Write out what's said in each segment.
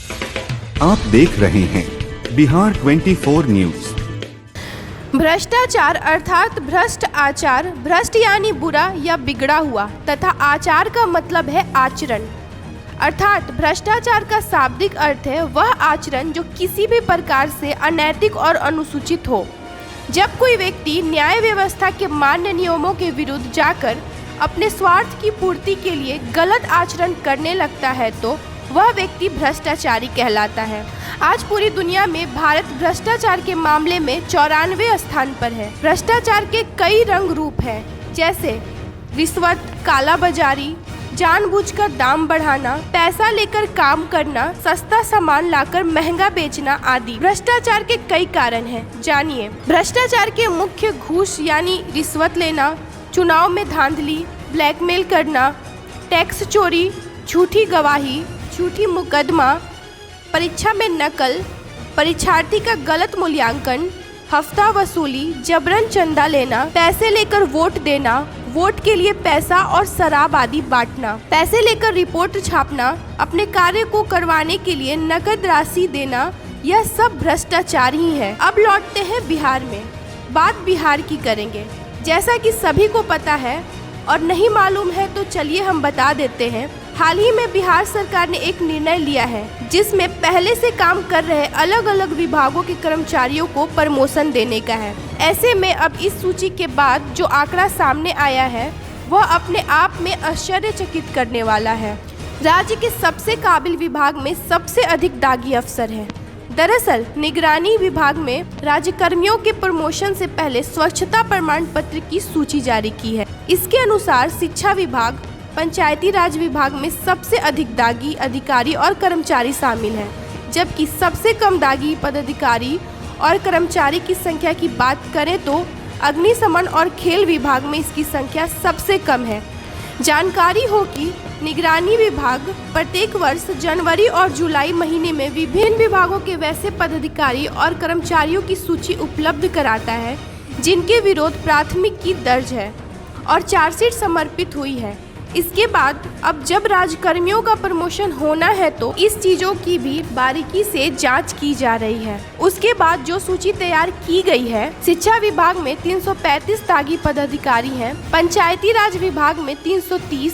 आप देख रहे हैं बिहार 24 न्यूज। भ्रष्टाचार अर्थात भ्रष्ट आचार, भ्रष्ट यानी बुरा या बिगड़ा हुआ तथा आचार का मतलब है आचरण, अर्थात भ्रष्टाचार का शाब्दिक अर्थ है वह आचरण जो किसी भी प्रकार से अनैतिक और अनुसूचित हो। जब कोई व्यक्ति न्याय व्यवस्था के मान्य नियमों के विरुद्ध जाकर अपने स्वार्थ की पूर्ति के लिए गलत आचरण करने लगता है तो वह व्यक्ति भ्रष्टाचारी कहलाता है। आज पूरी दुनिया में भारत भ्रष्टाचार के मामले में 94वें स्थान पर है। भ्रष्टाचार के कई रंग रूप हैं, जैसे रिश्वत, कालाबाजारी, जानबूझकर दाम बढ़ाना, पैसा लेकर काम करना, सस्ता सामान लाकर महंगा बेचना आदि। भ्रष्टाचार के कई कारण हैं, जानिए। भ्रष्टाचार के मुख्य घूस यानी रिश्वत लेना, चुनाव में धांधली, ब्लैकमेल करना, टैक्स चोरी, झूठी गवाही, झूठी मुकदमा, परीक्षा में नकल, परीक्षार्थी का गलत मूल्यांकन, हफ्ता वसूली, जबरन चंदा लेना, पैसे लेकर वोट देना, वोट के लिए पैसा और शराब आदि बांटना, पैसे लेकर रिपोर्ट छापना, अपने कार्य को करवाने के लिए नकद राशि देना, यह सब भ्रष्टाचार ही है। अब लौटते हैं बिहार में। बात बिहार की करेंगे। जैसा कि सभी को पता है और नहीं मालूम है तो चलिए हम बता देते हैं। हाल ही में बिहार सरकार ने एक निर्णय लिया है जिसमें पहले से काम कर रहे अलग अलग विभागों के कर्मचारियों को प्रमोशन देने का है। ऐसे में अब इस सूची के बाद जो आंकड़ा सामने आया है वह अपने आप में आश्चर्यचकित करने वाला है। राज्य के सबसे काबिल विभाग में सबसे अधिक दागी अफसर हैं। दरअसल निगरानी विभाग में राज्य कर्मियों के प्रमोशन से पहले स्वच्छता प्रमाण पत्र की सूची जारी की है। इसके अनुसार शिक्षा विभाग, पंचायती राज विभाग में सबसे अधिक दागी अधिकारी और कर्मचारी शामिल हैं, जबकि सबसे कम दागी पदाधिकारी और कर्मचारी की संख्या की बात करें तो अग्निशमन और खेल विभाग में इसकी संख्या सबसे कम है। जानकारी हो कि निगरानी विभाग प्रत्येक वर्ष जनवरी और जुलाई महीने में विभिन्न विभागों के वैसे पदाधिकारी और कर्मचारियों की सूची उपलब्ध कराता है जिनके विरुद्ध प्राथमिकी दर्ज है और चार्जशीट समर्पित हुई है। इसके बाद अब जब राजकर्मियों का प्रमोशन होना है तो इस चीज़ों की भी बारीकी से जांच की जा रही है। उसके बाद जो सूची तैयार की गई है, शिक्षा विभाग में 335 दागी पदाधिकारी हैं, पंचायती राज विभाग में 330,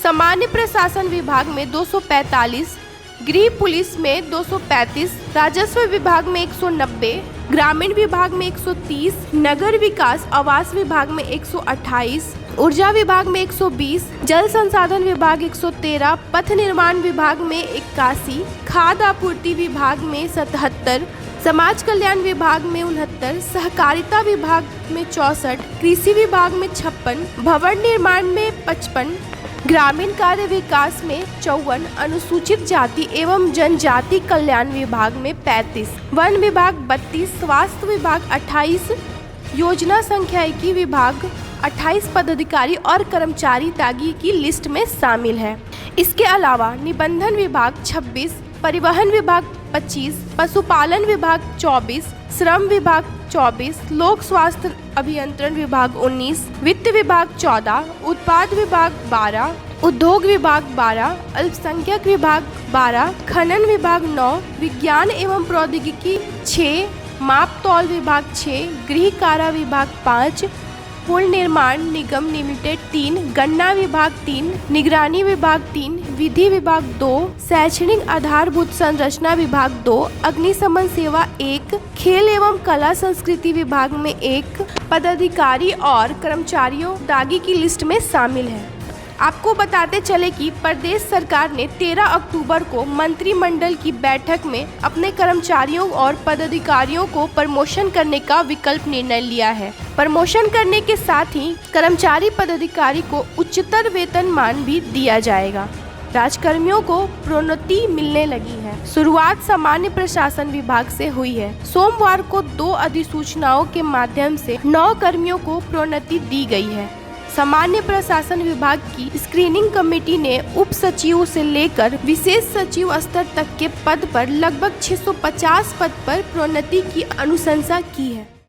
सामान्य प्रशासन विभाग में 245, गृह पुलिस में 235, राजस्व विभाग में 190, ग्रामीण विभाग में 130, नगर विकास आवास विभाग में 128, ऊर्जा विभाग में 120, जल संसाधन विभाग 113, पथ निर्माण विभाग में 81, खाद्य आपूर्ति विभाग में 77, समाज कल्याण विभाग में 69, सहकारिता विभाग में 64, कृषि विभाग में 56, भवन निर्माण में 55, ग्रामीण कार्य विकास में 54, अनुसूचित जाति एवं जनजाति कल्याण विभाग में 35, वन विभाग 32, स्वास्थ्य विभाग 28, योजना संख्यायिकी विभाग 28 पदाधिकारी और कर्मचारी दागी की लिस्ट में शामिल है। इसके अलावा निबंधन विभाग 26, परिवहन विभाग 25, पशुपालन विभाग 24, श्रम विभाग 24, लोक स्वास्थ्य अभियंत्रण विभाग 19, वित्त विभाग 14, उत्पाद विभाग 12, उद्योग विभाग 12, अल्पसंख्यक विभाग 12, खनन विभाग 9, विज्ञान एवं प्रौद्योगिकी 6, माप तौल विभाग 6, गृह कारा विभाग 5, पुल निर्माण निगम लिमिटेड 3, गन्ना विभाग 3, निगरानी विभाग 3, विधि विभाग 2, शैक्षणिक आधारभूत संरचना विभाग 2, अग्निशमन सेवा 1, खेल एवं कला संस्कृति विभाग में 1 पदाधिकारी और कर्मचारियों दागी की लिस्ट में शामिल है। आपको बताते चले कि प्रदेश सरकार ने 13 अक्टूबर को मंत्रिमंडल की बैठक में अपने कर्मचारियों और पदाधिकारियों को प्रमोशन करने का विकल्प निर्णय लिया है। प्रमोशन करने के साथ ही कर्मचारी पदाधिकारी को उच्चतर वेतनमान भी दिया जाएगा। राजकर्मियों को प्रोन्नति मिलने लगी है। शुरुआत सामान्य प्रशासन विभाग से हुई है। सोमवार को 2 अधिसूचनाओं के माध्यम से 9 कर्मियों को प्रोन्नति दी गई है। सामान्य प्रशासन विभाग की स्क्रीनिंग कमेटी ने उप सचिव से लेकर विशेष सचिव स्तर तक के पद पर लगभग 650 पद पर प्रोन्नति की अनुशंसा की है।